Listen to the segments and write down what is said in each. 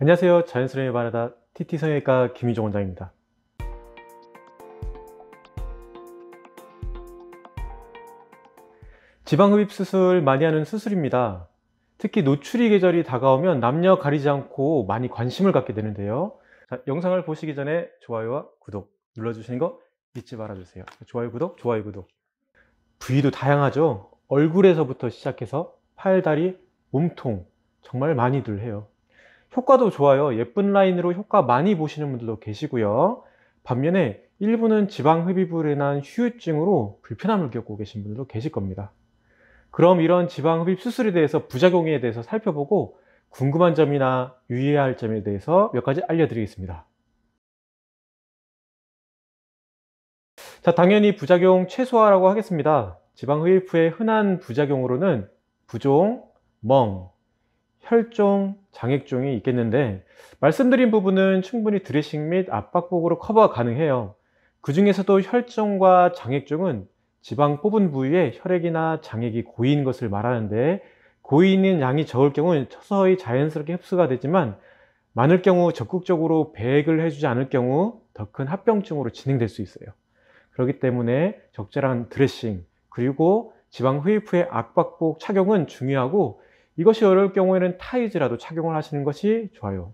안녕하세요. 자연스러움이 바라다 TT성형외과 김유정 원장입니다. 지방흡입 수술 많이 하는 수술입니다. 특히 노출이 계절이 다가오면 남녀 가리지 않고 많이 관심을 갖게 되는데요. 자, 영상을 보시기 전에 좋아요와 구독 눌러주시는 거 잊지 말아주세요. 좋아요, 구독, 좋아요, 구독. 부위도 다양하죠. 얼굴에서부터 시작해서 팔, 다리, 몸통 정말 많이들 해요. 효과도 좋아요. 예쁜 라인으로 효과 많이 보시는 분들도 계시고요. 반면에 일부는 지방 흡입으로 인한 후유증으로 불편함을 겪고 계신 분들도 계실 겁니다. 그럼 이런 지방 흡입 수술에 대해서 부작용에 대해서 살펴보고 궁금한 점이나 유의해야 할 점에 대해서 몇 가지 알려드리겠습니다. 자, 당연히 부작용 최소화라고 하겠습니다. 지방 흡입 후에 흔한 부작용으로는 부종, 멍, 혈종, 장액종이 있겠는데 말씀드린 부분은 충분히 드레싱 및 압박복으로 커버가 가능해요. 그 중에서도 혈종과 장액종은 지방 뽑은 부위에 혈액이나 장액이 고이는 것을 말하는데, 고이는 양이 적을 경우는 서서히 자연스럽게 흡수가 되지만 많을 경우 적극적으로 배액을 해주지 않을 경우 더 큰 합병증으로 진행될 수 있어요. 그렇기 때문에 적절한 드레싱 그리고 지방 흡입 후의 압박복 착용은 중요하고, 이것이 어려울 경우에는 타이즈라도 착용을 하시는 것이 좋아요.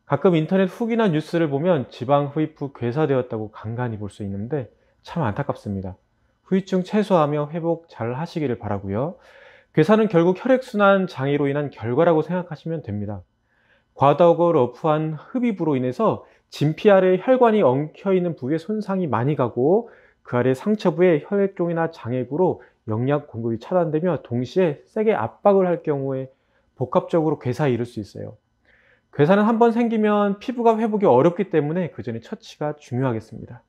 가끔 인터넷 후기나 뉴스를 보면 지방 흡입 후 괴사되었다고 간간히 볼 수 있는데 참 안타깝습니다. 후유증 최소화하며 회복 잘 하시기를 바라고요. 괴사는 결국 혈액순환 장애로 인한 결과라고 생각하시면 됩니다. 과다고 러프한 흡입으로 인해서 진피 아래 혈관이 엉켜 있는 부위에 손상이 많이 가고, 그 아래 상처부에 혈액종이나 장액으로 영양 공급이 차단되며 동시에 세게 압박을 할 경우에 복합적으로 괴사에 이를 수 있어요. 괴사는 한번 생기면 피부가 회복이 어렵기 때문에 그 전에 처치가 중요하겠습니다.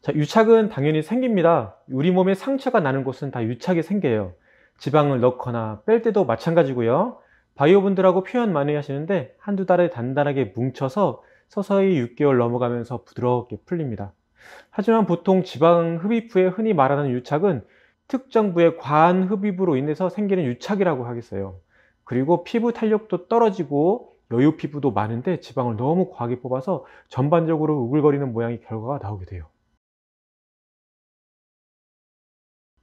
자, 유착은 당연히 생깁니다. 우리 몸에 상처가 나는 곳은 다 유착이 생겨요. 지방을 넣거나 뺄 때도 마찬가지고요. 바이오분들하고 표현 많이 하시는데 한두 달에 단단하게 뭉쳐서 서서히 6개월 넘어가면서 부드럽게 풀립니다. 하지만 보통 지방 흡입 후에 흔히 말하는 유착은 특정 부의 과한 흡입으로 인해서 생기는 유착이라고 하겠어요. 그리고 피부 탄력도 떨어지고 여유 피부도 많은데 지방을 너무 과하게 뽑아서 전반적으로 우글거리는 모양의 결과가 나오게 돼요.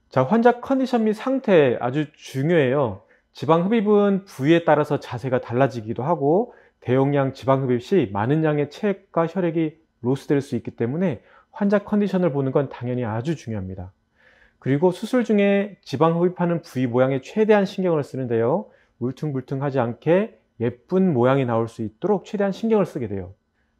자, 환자 컨디션 및 상태 아주 중요해요. 지방 흡입은 부위에 따라서 자세가 달라지기도 하고, 대용량 지방 흡입 시 많은 양의 체액과 혈액이 로스될 수 있기 때문에 환자 컨디션을 보는 건 당연히 아주 중요합니다. 그리고 수술 중에 지방 흡입하는 부위 모양에 최대한 신경을 쓰는데요. 울퉁불퉁하지 않게 예쁜 모양이 나올 수 있도록 최대한 신경을 쓰게 돼요.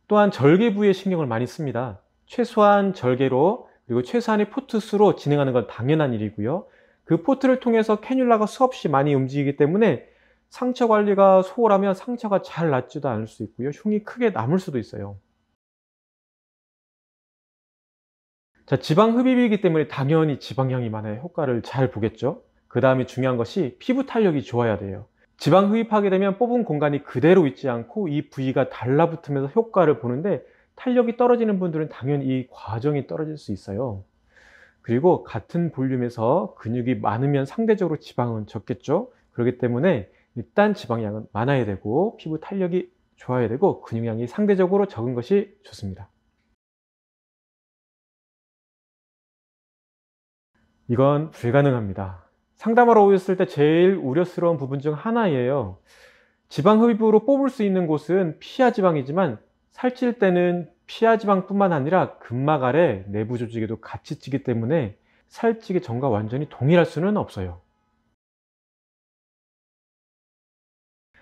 또한 절개 부위에 신경을 많이 씁니다. 최소한 절개로 그리고 최소한의 포트 수로 진행하는 건 당연한 일이고요. 그 포트를 통해서 캐뉼라가 수없이 많이 움직이기 때문에 상처 관리가 소홀하면 상처가 잘 낫지도 않을 수 있고요. 흉이 크게 남을 수도 있어요. 자, 지방 흡입이기 때문에 당연히 지방량이 많아야 효과를 잘 보겠죠. 그 다음에 중요한 것이 피부 탄력이 좋아야 돼요. 지방 흡입하게 되면 뽑은 공간이 그대로 있지 않고 이 부위가 달라붙으면서 효과를 보는데, 탄력이 떨어지는 분들은 당연히 이 과정이 떨어질 수 있어요. 그리고 같은 볼륨에서 근육이 많으면 상대적으로 지방은 적겠죠. 그렇기 때문에 일단 지방량은 많아야 되고 피부 탄력이 좋아야 되고 근육량이 상대적으로 적은 것이 좋습니다. 이건 불가능합니다. 상담하러 오셨을 때 제일 우려스러운 부분 중 하나예요. 지방 흡입으로 뽑을 수 있는 곳은 피하 지방이지만 살찔 때는 피하 지방뿐만 아니라 근막 아래 내부 조직에도 같이 찌기 때문에 살찌기 전과 완전히 동일할 수는 없어요.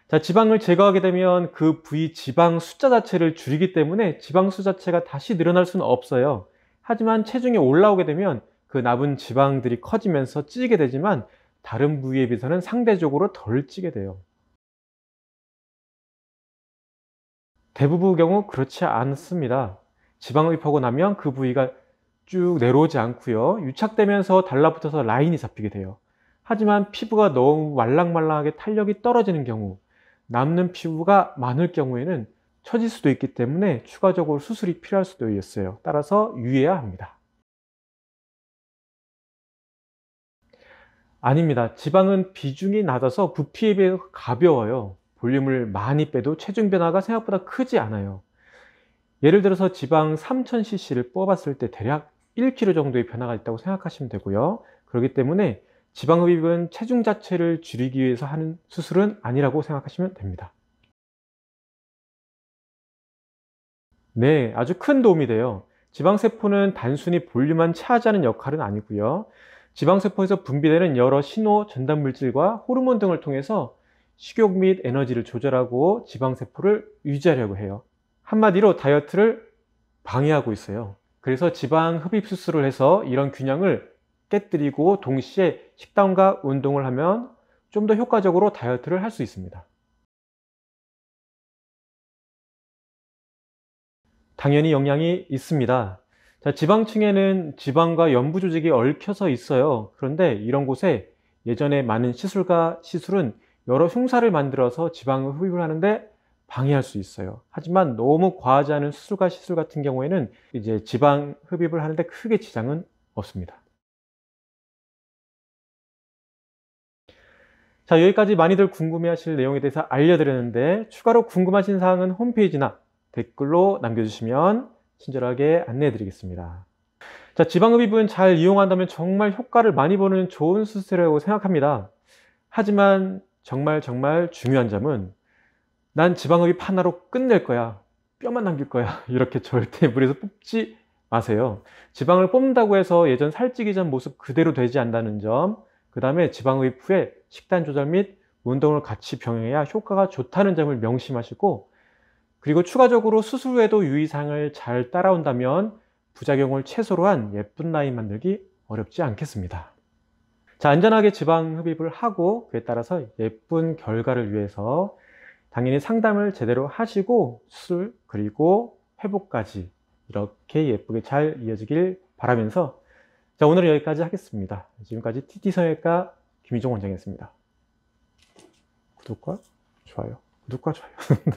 자, 지방을 제거하게 되면 그 부위 지방 숫자 자체를 줄이기 때문에 지방 수 자체가 다시 늘어날 수는 없어요. 하지만 체중이 올라오게 되면 그 남은 지방들이 커지면서 찌게 되지만 다른 부위에 비해서는 상대적으로 덜 찌게 돼요. 대부분의 경우 그렇지 않습니다. 지방을 입하고 나면 그 부위가 쭉 내려오지 않고요. 유착되면서 달라붙어서 라인이 잡히게 돼요. 하지만 피부가 너무 말랑말랑하게 탄력이 떨어지는 경우, 남는 피부가 많을 경우에는 처질 수도 있기 때문에 추가적으로 수술이 필요할 수도 있어요. 따라서 유의해야 합니다. 아닙니다. 지방은 비중이 낮아서 부피에 비해 가벼워요. 볼륨을 많이 빼도 체중 변화가 생각보다 크지 않아요. 예를 들어서 지방 3000cc를 뽑았을 때 대략 1kg 정도의 변화가 있다고 생각하시면 되고요. 그렇기 때문에 지방 흡입은 체중 자체를 줄이기 위해서 하는 수술은 아니라고 생각하시면 됩니다. 네, 아주 큰 도움이 돼요. 지방세포는 단순히 볼륨만 차지하는 역할은 아니고요. 지방세포에서 분비되는 여러 신호, 전달 물질과 호르몬 등을 통해서 식욕 및 에너지를 조절하고 지방세포를 유지하려고 해요. 한마디로 다이어트를 방해하고 있어요. 그래서 지방 흡입 수술을 해서 이런 균형을 깨뜨리고 동시에 식단과 운동을 하면 좀 더 효과적으로 다이어트를 할 수 있습니다. 당연히 영향이 있습니다. 자, 지방층에는 지방과 연부 조직이 얽혀서 있어요. 그런데 이런 곳에 예전에 많은 시술과 시술은 여러 흉사를 만들어서 지방을 흡입을 하는데 방해할 수 있어요. 하지만 너무 과하지 않은 수술과 시술 같은 경우에는 이제 지방 흡입을 하는데 크게 지장은 없습니다. 자, 여기까지 많이들 궁금해하실 내용에 대해서 알려드렸는데 추가로 궁금하신 사항은 홈페이지나 댓글로 남겨주시면 친절하게 안내해 드리겠습니다. 자, 지방흡입은 잘 이용한다면 정말 효과를 많이 보는 좋은 수술이라고 생각합니다. 하지만 정말 중요한 점은 난 지방흡입 하나로 끝낼 거야, 뼈만 남길 거야, 이렇게 절대 무리해서 뽑지 마세요. 지방을 뽑는다고 해서 예전 살찌기 전 모습 그대로 되지 않는다는 점, 그 다음에 지방흡입 후에 식단 조절 및 운동을 같이 병행해야 효과가 좋다는 점을 명심하시고, 그리고 추가적으로 수술 후에도 유의사항을 잘 따라온다면 부작용을 최소로 한 예쁜 라인 만들기 어렵지 않겠습니다. 자, 안전하게 지방 흡입을 하고 그에 따라서 예쁜 결과를 위해서 당연히 상담을 제대로 하시고 수술 그리고 회복까지 이렇게 예쁘게 잘 이어지길 바라면서, 자, 오늘은 여기까지 하겠습니다. 지금까지 TT성형외과 김희종 원장이었습니다. 구독과 좋아요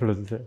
눌러주세요.